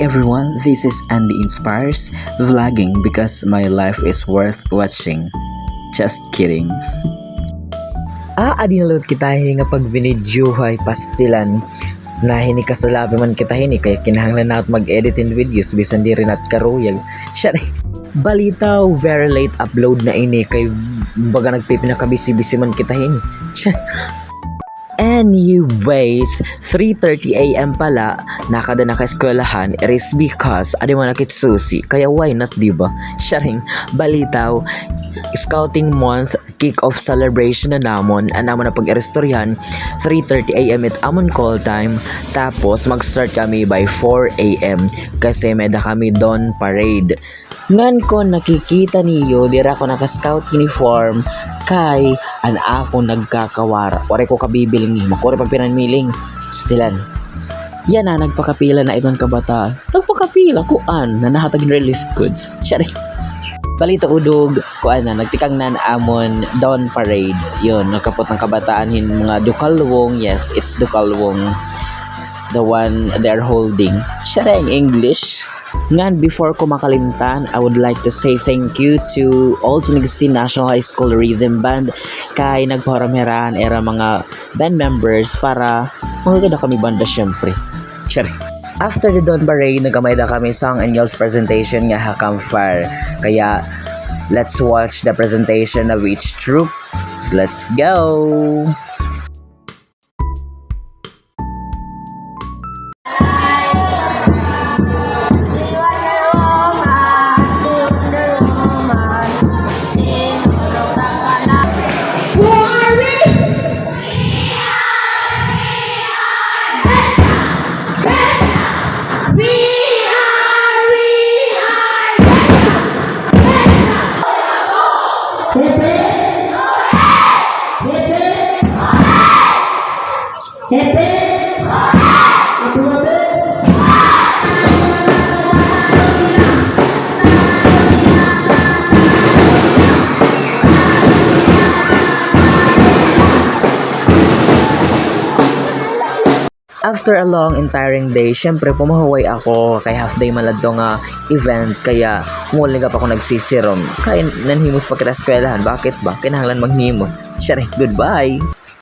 Hi everyone, this is Andy Inspires, vlogging because my life is worth watching. Just kidding. Adi nalot kita hini nga pag binidyohay pastilan na hini kasalabi man kita hini kaya kinahanglan na at mag-edit in videos bisan di rin at karuyag. Syari, balitaw very late upload na ini kay baga nagpipinakabisi-bisi man kita hini. Anyways, 3:30 AM pala nakada naka-eskwelahan. It is because adi mo nakitsusi kaya why not, diba? Sharing balitaw scouting month kick-off celebration na namon na pag-erestoryan 3:30 AM at amon call time, tapos mag-start kami by 4 AM kasi meda kami dawn parade. Ngan ko nakikita niyo dira ko naka-scout uniform kay an ako nagkakawara ore ko kabibiling ni makore pag pinanmiling stilan yan na nagpakapila na itong kabataan nagpakapila kuan na nahatag relief goods syari balito udog kuan na nagtikang nan amon dawn parade yun nakapot ng kabataan hin mga dukalwong. Yes, it's dukalwong, the one they're holding. Syari in English. Ngan before ko makalimtan, I would like to say thank you to all San Agustin National High School Rhythm Band kay nagparamirahan era mga band members para magaganda kami banda syempre. Syari. After the dawn parade, nagkamay na kami song and girls presentation nga ha-campfire. Kaya let's watch the presentation of each troop. Let's go! After a long and tiring day, syempre pumahuway ako kay half day maladto nga event kaya muli ka pa ako nagsisirom. Kaya nanhimos pa kita eskwelahan. Bakit ba? Kinahanglan maghimos. Syari, goodbye!